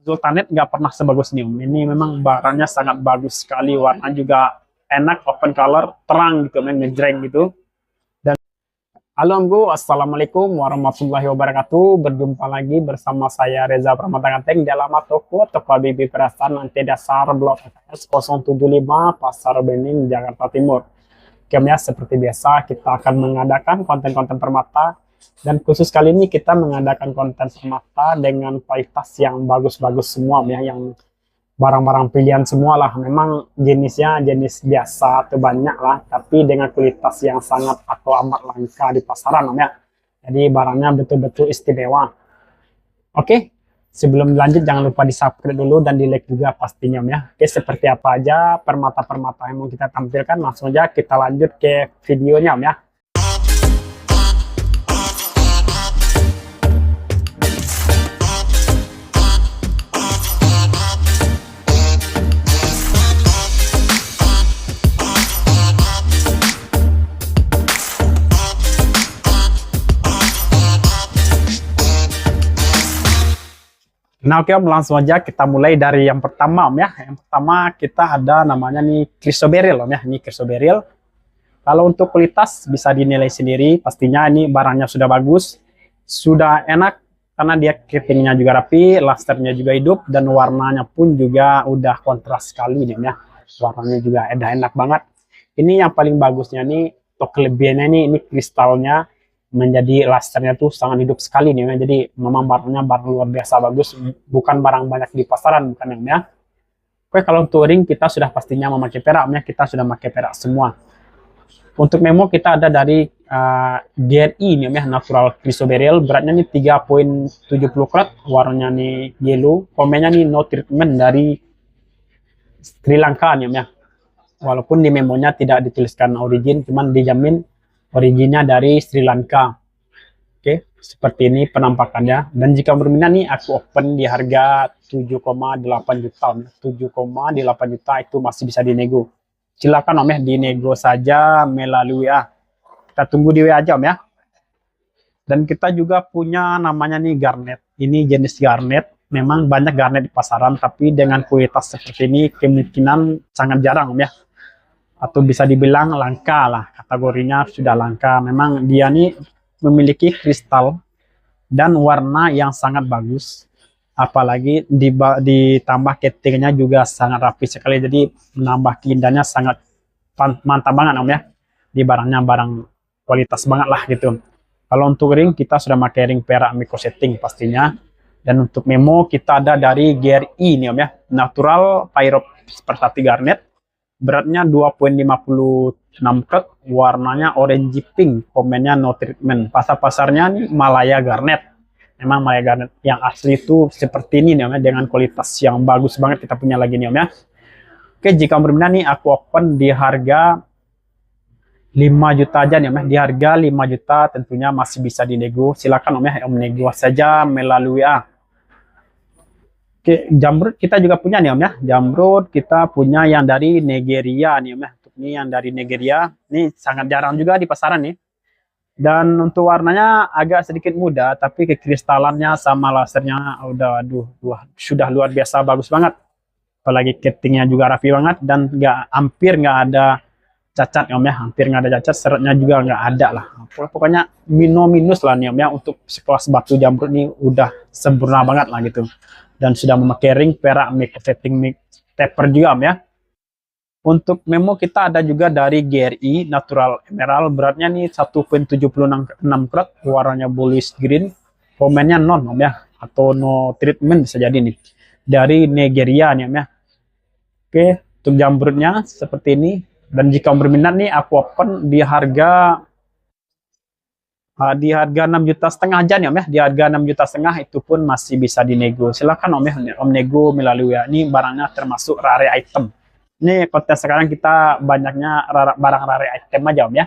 Sultanate nggak pernah sebagus ini Om. Ini memang barangnya sangat bagus sekali, warna juga enak, open color, terang gitu, ngejreng gitu. Halo Omku, Assalamualaikum warahmatullahi wabarakatuh. Berjumpa lagi bersama saya Reza Pramataganteng di alamat toko Habibi Perasaan Lantai Dasar Blok FS 075 Pasar Bening, Jakarta Timur. Ya, seperti biasa kita akan mengadakan konten-konten permata, dan khusus kali ini kita mengadakan konten permata dengan kualitas yang bagus-bagus semua ya, yang barang-barang pilihan semua lah. Memang jenisnya jenis biasa atau banyak lah, tapi dengan kualitas yang sangat atau amat langka di pasaran ya. Jadi barangnya betul-betul istimewa. Oke, sebelum lanjut jangan lupa di subscribe dulu dan di like juga pastinya ya. Oke, seperti apa aja permata-permata yang mau kita tampilkan, langsung aja kita lanjut ke videonya ya. Nah oke Om, langsung aja kita mulai dari yang pertama Om ya. Yang pertama kita ada namanya nih Chrysoberyl Om ya. Ini Chrysoberyl. Kalau untuk kualitas bisa dinilai sendiri. Pastinya ini barangnya sudah bagus, sudah enak karena dia keritingnya juga rapi, lasternya juga hidup, dan warnanya pun juga udah kontras sekali nih Om ya. Warnanya juga enak banget. Ini yang paling bagusnya nih, atau kelebihannya ini kristalnya menjadi lasternya tuh sangat hidup sekali nih ya. Jadi memang barangnya barang luar biasa bagus, bukan barang banyak di pasaran, bukan yang ya. Oke, kalau touring kita sudah pastinya memakai perak ya, kita sudah memakai perak semua. Untuk memo kita ada dari GRI nih ya, natural Chrysoberyl, beratnya nih 3,70 karat, warnanya nih yellow, komennya nih no treatment dari Sri Lanka nih ya. Walaupun di memonya tidak dituliskan origin, cuman dijamin originnya dari Sri Lanka. Oke, seperti ini penampakannya. Dan jika berminat nih, aku open di harga 7,8 juta. 7,8 juta itu masih bisa dinego. Silakan Om ya, dinego saja melalui WA. Kita tunggu di WA aja Om ya. Dan kita juga punya namanya nih garnet. Ini jenis garnet. Memang banyak garnet di pasaran, tapi dengan kualitas seperti ini kemungkinan sangat jarang Om ya. Atau bisa dibilang langka lah, kategorinya sudah langka. Memang dia nih memiliki kristal dan warna yang sangat bagus, apalagi ditambah ketingnya juga sangat rapi sekali, jadi menambah keindahannya sangat mantap banget Om ya. Di barangnya barang kualitas banget lah gitu. Kalau untuk ring kita sudah pakai ring perak micro setting pastinya. Dan untuk memo kita ada dari GRI nih Om ya, natural Pyrope garnet. Beratnya 2,56 karat, warnanya orange pink, komennya no treatment. Pasarnya nih Malaya garnet. Memang Malaya garnet yang asli itu seperti ini nih Om ya, dengan kualitas yang bagus banget kita punya lagi nih Om ya. Oke, jika berminat nih aku open di harga 5 juta aja nih Om ya. Di harga 5 juta tentunya masih bisa dinego. Silakan Om ya, Om nego saja melalui WA. Oke, jamrut kita juga punya nih Om ya. Jamrut kita punya yang dari Nigeria nih Om ya. Ini yang dari Nigeria. Ini sangat jarang juga di pasaran nih. Dan untuk warnanya agak sedikit muda, tapi kekristalannya sama lasernya udah sudah luar biasa bagus banget. Apalagi ketingnya juga rapi banget, dan hampir nggak ada cacat Om ya. Hampir nggak ada cacat, seratnya juga nggak ada lah. Pokoknya minus lah nih Om ya. Untuk sekelas batu jamrut ini udah sempurna banget lah gitu. Dan sudah memakai ring perak micro setting taper juga Om ya. Untuk memo kita ada juga dari GRI natural emerald, beratnya nih 1,76 karat, warnanya bluish green, komennya non Om ya, atau no treatment bisa jadi nih, dari Nigeria nih Om ya. Oke, untuk jamrutnya seperti ini. Dan jika berminat nih aku open di harga 6,5 juta aja nih Om ya. Di harga 6,5 juta itu pun masih bisa dinego. Silakan Om ya, Om nego melalui ya. Ini barangnya termasuk rare item. Ini konten sekarang kita banyaknya barang rare item aja Om ya.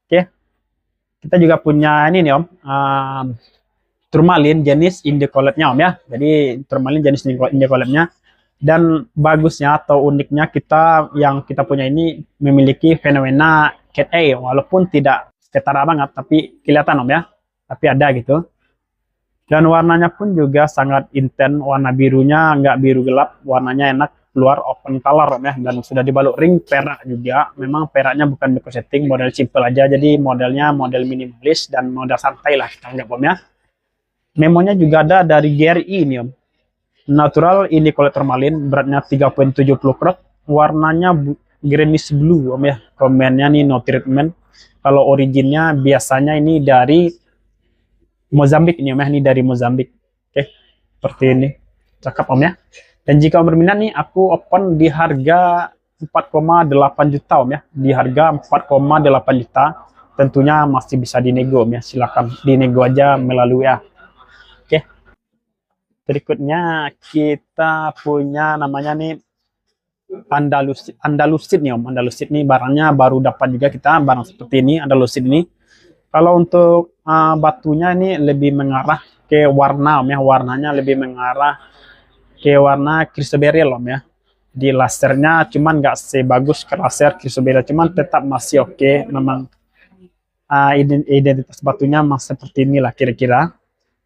Oke, kita juga punya ini nih Om, turmalin jenis indicoletnya Om ya. Jadi turmalin jenis indicoletnya. Dan bagusnya atau uniknya yang kita punya ini memiliki fenomena cat eye, walaupun tidak ketara banget, tapi kelihatan Om ya. Tapi ada gitu. Dan warnanya pun juga sangat intens, warna birunya nggak biru gelap, warnanya enak, keluar open color om ya. Dan sudah dibalut ring perak juga. Memang peraknya bukan micro setting, model simple aja, jadi modelnya model minimalis dan model santai lah kita anggap om ya. Memonya juga ada dari GRI ini om. Natural ini kolektor malin, beratnya 3,70 karat, warnanya greenish blue om ya. Komennya nih no treatment. Kalau originnya biasanya ini dari Mozambik ini om ya, ini dari Mozambik. Oke, seperti ini. Cakep om ya. Dan jika om berminat nih, aku open di harga 4,8 juta om ya. Di harga 4,8 juta. Tentunya masih bisa dinego om ya. Silakan dinego aja melalui ya. Oke. Berikutnya kita punya namanya nih Andalusid nih om. Andalusid nih barangnya baru dapat juga kita, barang seperti ini Andalusid ini. Kalau untuk batunya ini lebih mengarah ke warna om ya, warnanya lebih mengarah ke warna Cristoberyl om ya. Di lasernya cuman nggak sebagus ke laser Cristoberyl, cuman tetap masih oke. Memang identitas batunya masih seperti inilah kira-kira.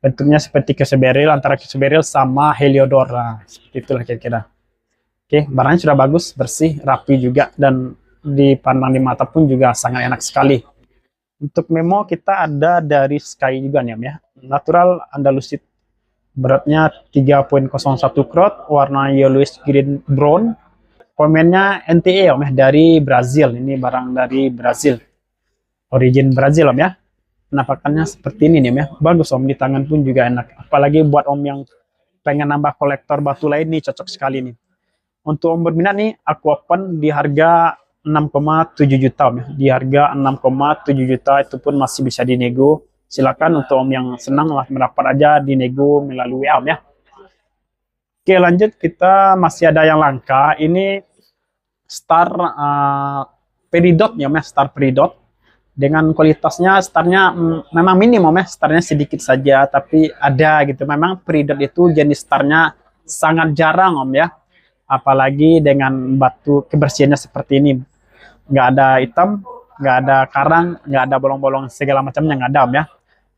Bentuknya seperti Cristoberyl, antara Cristoberyl sama Heliodora, seperti itulah kira-kira. Oke, barangnya sudah bagus, bersih, rapi juga, dan dipandang di mata pun juga sangat enak sekali. Untuk memo kita ada dari Sky juga nih om ya. Natural Andalusid. Beratnya 3,01 karat, warna yellowish green brown. Komennya NTE om ya, dari Brazil. Ini barang dari Brazil. Origin Brazil om ya. Penampakannya seperti ini nih om ya. Bagus om, di tangan pun juga enak. Apalagi buat om yang pengen nambah kolektor batu lain nih, cocok sekali nih. Untuk om berminat nih, aku open di harga 6,7 juta om ya. Di harga 6,7 juta itu pun masih bisa dinego. Silakan untuk om yang senang lah mendapat aja dinego melalui om ya. Oke, lanjut kita masih ada yang langka. Ini star peridot ya om ya, star peridot. Dengan kualitasnya starnya memang minim om ya, starnya sedikit saja tapi ada gitu. Memang peridot itu jenis starnya sangat jarang om ya. Apalagi dengan batu kebersihannya seperti ini, nggak ada hitam, nggak ada karang, nggak ada bolong-bolong segala macamnya, nggak ada om ya.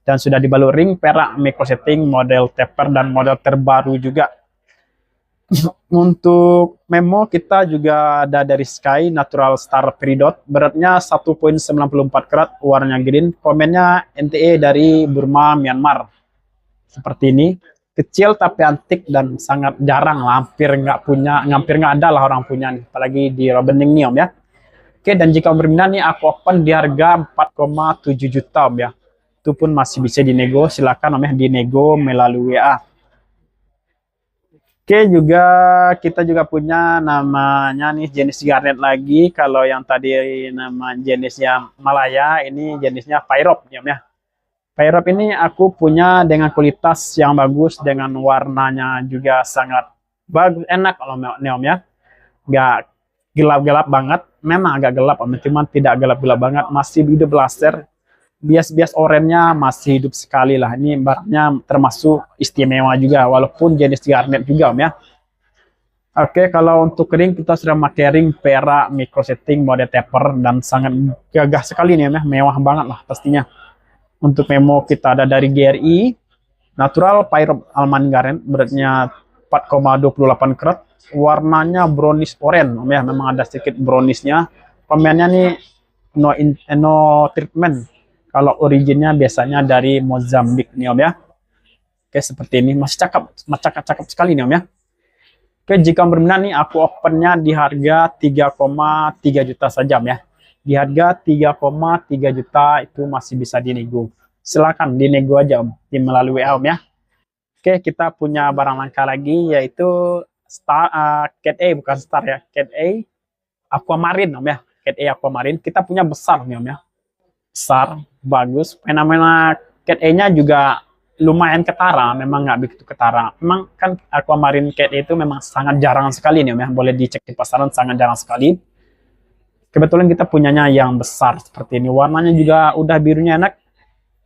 Dan sudah dibalut ring perak micro setting, model taper dan model terbaru juga. Untuk memo kita juga ada dari Sky Natural Star Peridot, beratnya 1,94 karat, warnanya green, komennya NTE dari Burma Myanmar, seperti ini. Kecil tapi antik dan sangat jarang, hampir nggak ada lah orang punya nih, apalagi di Robening nih om ya. Oke, dan jika berminat nih aku open di harga 4,7 juta om ya. Itu pun masih bisa dinego, silakan om ya, dinego melalui WA. Oke, juga kita juga punya namanya nih jenis garnet lagi. Kalau yang tadi nama jenisnya Malaya, ini jenisnya Pyrope om ya. Pyrope ini aku punya dengan kualitas yang bagus, dengan warnanya juga sangat bagus, enak kalau neom ya. Nggak gelap-gelap banget, memang agak gelap om, cuman tidak gelap-gelap banget, masih hidup laser. Bias-bias oranye masih hidup sekali lah. Ini barangnya termasuk istimewa juga, walaupun jenis garnet juga om ya. Oke, kalau untuk ring kita sudah pakai ring perak micro setting model taper dan sangat gagah sekali nih om ya, mewah banget lah pastinya. Untuk memo kita ada dari GRI Natural Pyrope Alman Garnet, beratnya 4,28 karat, warnanya brownish orange ya, memang ada sedikit brownishnya. Komennya nih no treatment. Kalau originnya biasanya dari Mozambik nih om ya. Oke, seperti ini, masih cakep sekali nih om ya. Oke, jika berminat nih aku opennya di harga 3,3 juta saja om ya. Di harga 3,3 juta itu masih bisa dinego. Silakan dinego aja om, di melalui om ya. Oke, kita punya barang langka lagi yaitu Cat A, bukan Star ya, Cat A Aquamarine om ya. Cat A Aquamarine kita punya besar nih om ya. Besar, bagus. Fenomena Cat A-nya juga lumayan ketara, memang nggak begitu ketara. Memang kan Aquamarine Cat A itu memang sangat jarang sekali nih om ya. Boleh dicek di pasaran, sangat jarang sekali. Kebetulan kita punyanya yang besar seperti ini. Warnanya juga udah birunya enak.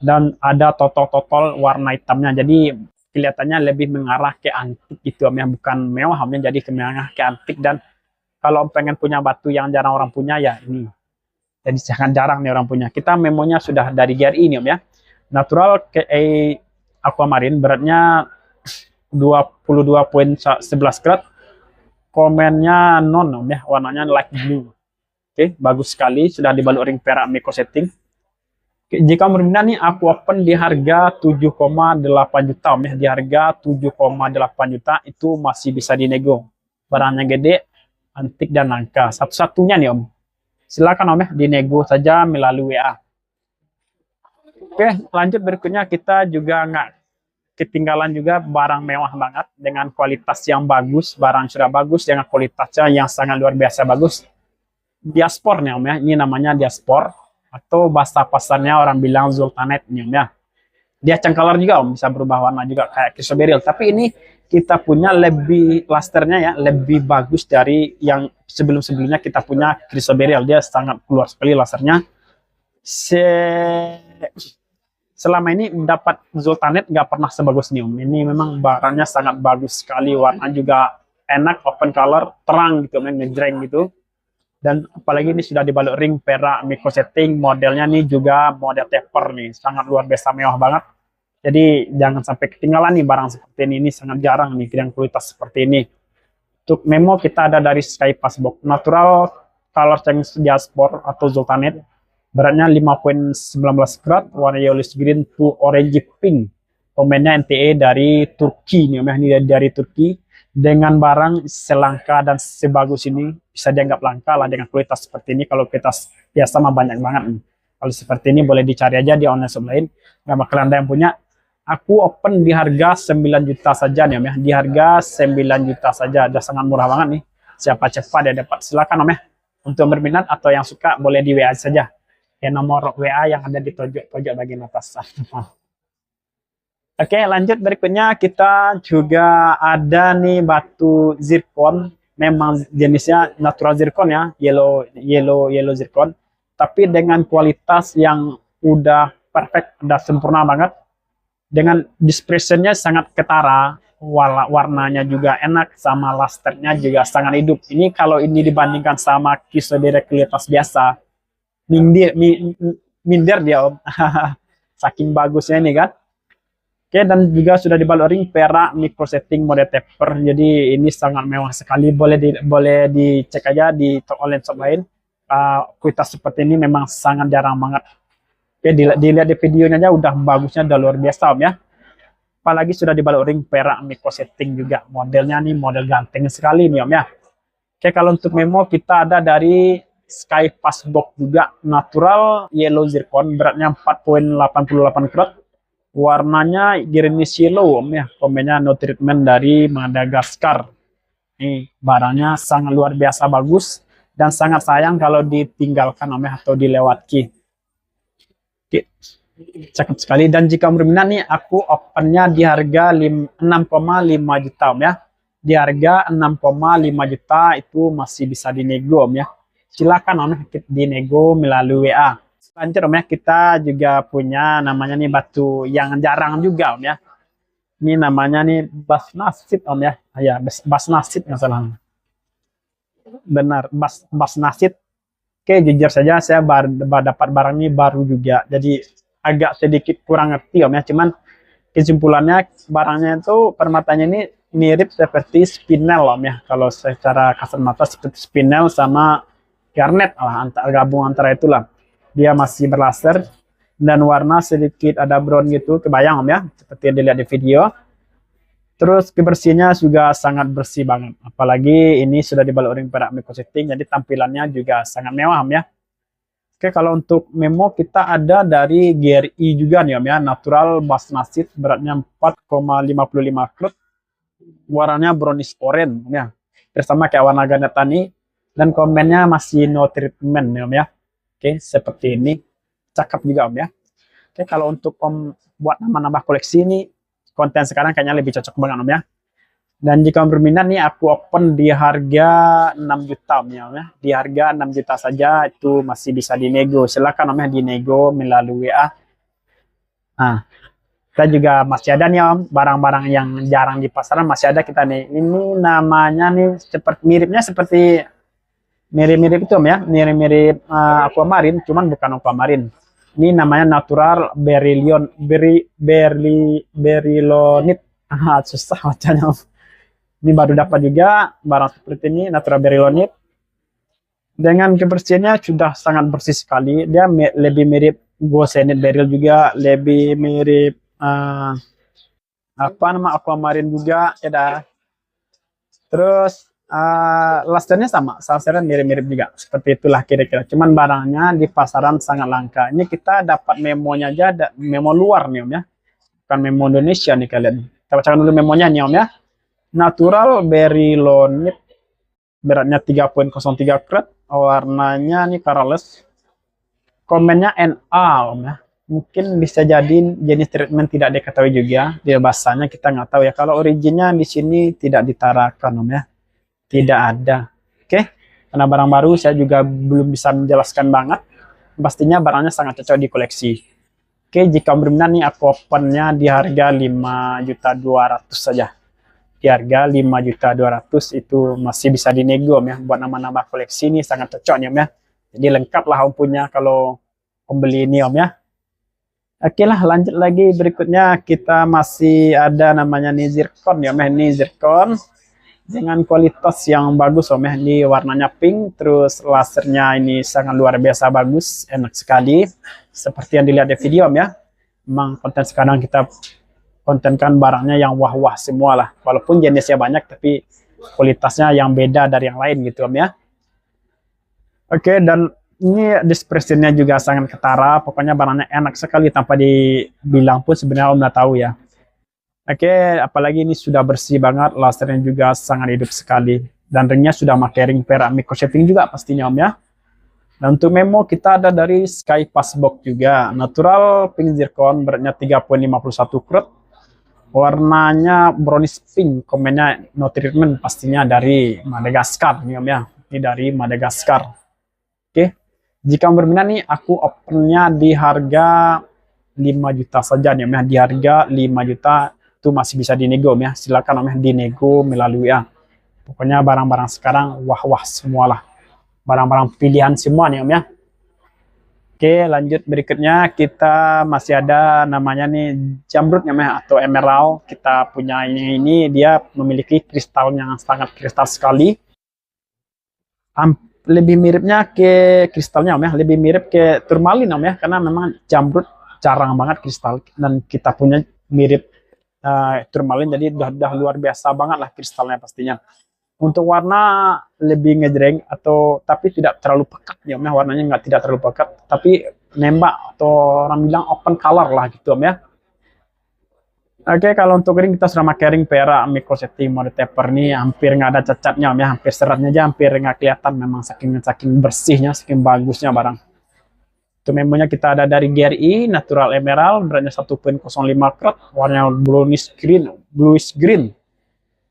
Dan ada totol-totol warna hitamnya. Jadi kelihatannya lebih mengarah ke antik gitu om ya. Bukan mewah om ya. Jadi mengarah ke antik. Dan kalau pengen punya batu yang jarang orang punya ya ini. Jadi sangat jarang nih orang punya. Kita memonya sudah dari GRI ini om ya. Natural KA aquamarine, beratnya 22,11 karat. Komennya non om ya, warnanya light blue. Oke, bagus sekali, sudah dibalut ring perak micro setting. Oke, jika berminat nih aku open di harga 7,8 juta om ya, di harga 7,8 juta itu masih bisa dinego. Barangnya gede, antik dan langka. Satu-satunya nih om. Silakan om ya, dinego saja melalui WA. Oke, lanjut berikutnya kita juga nggak ketinggalan juga barang mewah banget dengan kualitas yang bagus, barang sudah bagus dengan kualitasnya yang sangat luar biasa bagus. Diaspor nih om ya, ini namanya diaspor atau bahasa pasarnya orang bilang Zoltanet nih om ya. Dia cengkalar juga om, bisa berubah warna juga kayak Chrysoberyl, tapi ini kita punya lebih lusternya ya, lebih bagus dari yang sebelum-sebelumnya kita punya Chrysoberyl. Dia sangat keluar sekali lasernya. Selama ini dapat Zoltanet nggak pernah sebagus ini om. Ini memang barangnya sangat bagus sekali, warna juga enak, open color, terang gitu, ngejreng gitu. Dan apalagi ini sudah dibalut ring perak micro setting, modelnya nih juga model taper nih, sangat luar biasa mewah banget. Jadi jangan sampai ketinggalan nih barang seperti ini sangat jarang nih dengan kualitas seperti ini. Untuk memo kita ada dari Sky Passbox Natural Color Change Diaspor atau Zoltanet. Beratnya 5,19 karat, warna yellowish green to orange pink. Komennya NTE dari Turki nih, ini dari Turki. Dengan barang selangka dan sebagus ini, bisa dianggap langka lah dengan kualitas seperti ini. Kalau kualitas biasa mah banyak banget nih. Kalau seperti ini boleh dicari aja di online shop lain. Nggak bakal ada yang punya. Aku open di harga 9 juta saja nih om ya. Di harga 9 juta saja, udah sangat murah banget nih. Siapa cepat dia dapat, silakan om ya. Untuk berminat atau yang suka boleh di WA saja. Nomor WA yang ada di pojok bagian atas. Oke, lanjut berikutnya kita juga ada nih batu zircon. Memang jenisnya natural zircon ya, yellow zircon. Tapi dengan kualitas yang udah perfect, udah sempurna banget. Dengan dispersionnya sangat ketara, warnanya juga enak, sama lusternya juga sangat hidup. Ini kalau ini dibandingkan sama Chrysoberyl kualitas biasa, minder dia om. Saking bagusnya ini kan. Oke, dan juga sudah dibalut ring perak micro setting mode taper. Jadi ini sangat mewah sekali, boleh dicek aja di online shop lain. Kualitas seperti ini memang sangat jarang banget. Oke, dilihat di videonya aja udah bagusnya, udah luar biasa om ya. Apalagi sudah dibalut ring perak micro setting juga. Modelnya nih model ganteng sekali nih om ya. Oke, kalau untuk memo kita ada dari Sky Passbox juga, natural yellow zircon, beratnya 4,88 karat, warnanya greenish yellow om ya. Komennya no treatment dari Madagaskar. Nih barangnya sangat luar biasa bagus dan sangat sayang kalau ditinggalkan om ya, atau dilewati. Oke, cakep sekali. Dan jika berminat nih, aku opennya di harga 6,5 juta om ya. Di harga 6,5 juta itu masih bisa dinego om ya. Silakan om dinego melalui WA. Lanjut om ya, kita juga punya namanya nih batu yang jarang juga om ya. Ini namanya nih basnasit om ya. Ya, basnasit nggak salah. Benar, basnasit. Oke, jujur saja saya dapat barang ini baru juga. Jadi agak sedikit kurang ngerti om ya. Cuman kesimpulannya barangnya itu permatanya ini mirip seperti spinel om ya. Kalau secara kasat mata seperti spinel sama garnet lah, gabung antara itulah. Dia masih berlaser dan warna sedikit ada brown gitu, kebayang om ya, seperti yang dilihat di video. Terus kebersihannya juga sangat bersih banget, apalagi ini sudah dibalut ring perak micro setting, jadi tampilannya juga sangat mewah om ya. Oke, kalau untuk memo kita ada dari GRI juga nih om ya, natural basnasit, beratnya 4,55 karat, warnanya brownish orange om ya, bersama kayak warna garnet tani. Dan komennya masih no treatment ya om ya. Oke, seperti ini. Cakep juga om ya. Oke, kalau untuk om buat nambah koleksi ini, konten sekarang kayaknya lebih cocok banget om ya. Dan jika om berminat nih, aku open di harga 6 juta om ya. Di harga 6 juta saja itu masih bisa dinego. Silakan om ya, dinego melalui WA. Nah, kita juga masih ada nih om, barang-barang yang jarang di pasaran masih ada kita nih. Ini namanya nih miripnya seperti mirip-mirip itu om ya, mirip-mirip aquamarine, cuman bukan aquamarine. Ini namanya natural beryllonit. Susah bacanya. Ini baru dapat juga barang seperti ini, natural beryllonit. Dengan kebersihannya sudah sangat bersih sekali. Dia lebih mirip gossainate beryl juga, lebih mirip apa nama aquamarine juga, ya dah. Terus lusternya sama, sasaran mirip-mirip juga. Seperti itulah kira-kira. Cuman barangnya di pasaran sangat langka. Ini kita dapat memonya aja, memo luar nih Om ya. Bukan memo Indonesia nih kalian. Kita bacakan dulu memonya nih Om ya. Natural beryllonit, beratnya 3,03 karat, warnanya nih colorless. Komennya NA Om ya. Mungkin bisa jadi jenis treatment tidak diketahui juga. Dia bahasanya kita nggak tahu ya. Kalau originnya di sini tidak ditarakan Om ya. Tidak ada. Oke. Karena barang baru saya juga belum bisa menjelaskan banget. Pastinya barangnya sangat cocok di koleksi. Oke, jika berminat nih aku opennya di harga 5.200.000 saja. Di harga 5.200.000 itu masih bisa dinego Om ya. Buat nama-nama koleksi ini sangat cocok nih Om ya. Jadi lengkap lah Om punya kalau Om beli ini Om ya. Oke lah, lanjut lagi berikutnya kita masih ada namanya nih zircon ya Om ya. Ini zircon dengan kualitas yang bagus Om ya. Ini warnanya pink, terus lasernya ini sangat luar biasa bagus, enak sekali. Seperti yang dilihat di video Om ya. Memang konten sekarang kita kontenkan barangnya yang wah-wah semua lah. Walaupun jenisnya banyak tapi kualitasnya yang beda dari yang lain gitu Om ya. Oke, dan ini dispersionnya juga sangat ketara. Pokoknya barangnya enak sekali tanpa dibilang pun sebenarnya Om udah tahu ya. Oke, apalagi ini sudah bersih banget, lasernya juga sangat hidup sekali. Dan ringnya sudah pakai ring perak micro shaping juga pastinya Om ya. Dan untuk memo kita ada dari Sky Passbox juga. Natural pink zircon, beratnya 3,51 karat. Warnanya brownish pink, komennya no treatment, pastinya dari Madagaskar nih Om ya. Ini dari Madagaskar. Oke, jika berminat nih aku opennya di harga 5 juta saja nih Om ya. Di harga 5 juta itu masih bisa dinego Om ya. Silakan Om ya dinego melalui ya. Pokoknya barang-barang sekarang wah-wah semualah. Barang-barang pilihan semua nih Om ya. Oke, lanjut berikutnya kita masih ada namanya nih jamrud Om ya, atau emerald. Kita punya ini dia memiliki kristal yang sangat kristal sekali. Lebih miripnya ke kristalnya Om ya, lebih mirip ke turmalin Om ya, karena memang jamrud jarang banget kristal dan kita punya mirip turmalin, jadi udah luar biasa banget lah kristalnya pastinya. Untuk warna lebih ngejreng atau tapi tidak terlalu pekat ya Om ya, warnanya tidak terlalu pekat tapi nembak atau orang bilang open color lah gitu Om ya. Oke, kalau untuk ring kita sudah pakai ring perak micro setting mode taper nih, hampir nggak ada cacatnya Om ya, hampir seratnya aja hampir nggak kelihatan, memang saking bersihnya, saking bagusnya barang. Untuk memonya kita ada dari GRI natural emerald, beratnya 1,05 karat, warnanya bluish green.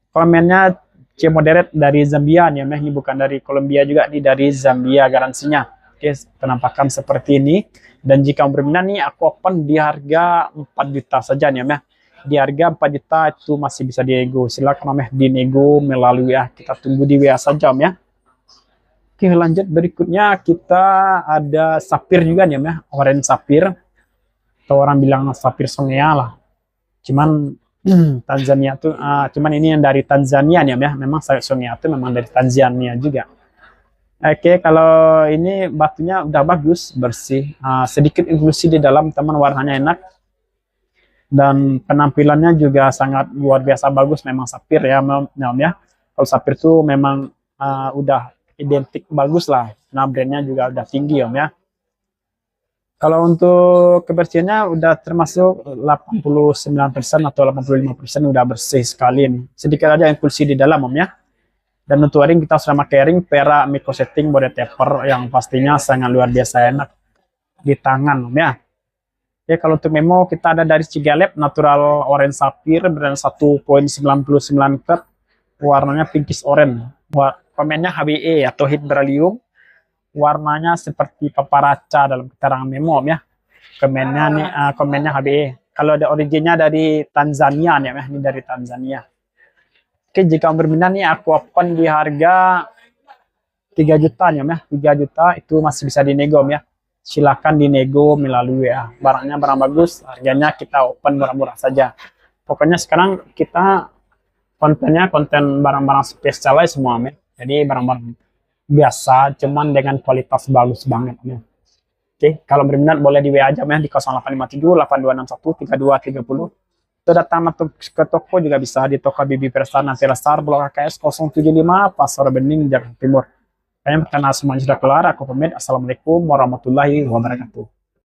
Komennya C moderate dari Zambia nih Om ya, ini bukan dari Kolombia juga, ini dari Zambia garansinya. Oke, penampakan seperti ini. Dan jika berminat nih aku open di harga 4 juta saja nih Om ya. Di harga 4 juta itu masih bisa dinego. Silakan Om ya dinego melalui ya. Kita tunggu di WA saja Om ya. Oke, lanjut berikutnya kita ada sapir juga nih Om ya. Orange sapir. Atau orang bilang sapir songea lah. Cuman Tanzania tuh cuman ini yang dari Tanzania nih Om ya. Memang sapir songea itu memang dari Tanzania juga. Oke, kalau ini batunya udah bagus, bersih. Sedikit inklusi di dalam teman, warnanya enak. Dan penampilannya juga sangat luar biasa bagus, memang sapir ya Om ya. Kalau sapir tuh memang udah identik bagus lah. Nah, brandnya juga udah tinggi Om ya. Kalau untuk kebersihannya udah termasuk 89% atau 85% udah bersih sekali nih. Sedikit aja inklusi di dalam Om ya. Dan untuk ring kita sudah pakai ring perak micro setting body taper yang pastinya sangat luar biasa enak di tangan Om ya. Oke, kalau untuk memo kita ada dari Cigalep natural orange sapphire berat 1,99 karat, warnanya pinkish orange. Komennya HBE atau hit beryllium, warnanya seperti paparaca dalam keterangan memo Om ya. Komennya nih komennya HBE. Kalau ada originnya dari Tanzania nih ya, ini dari Tanzania. Oke, jika berminat nih aku open di harga 3 juta nih Om ya. 3 juta itu masih bisa dinego Om ya. silakan dinego melalui WA. Barangnya barang bagus, harganya kita open murah-murah saja. Pokoknya sekarang kita kontennya konten barang-barang spesial aja semua, men. Jadi barang-barang biasa, cuman dengan kualitas bagus banget, men. Oke, kalau berminat boleh di WA aja, men, di 0857 8261 3230. Atau datang ke toko juga bisa di toko Bibi Prestana Telasar Blok KS 075 Pasar Bening Jakarta Timur. Kayaknya karena semuanya sudah kelar, aku pamit. Assalamualaikum warahmatullahi wabarakatuh.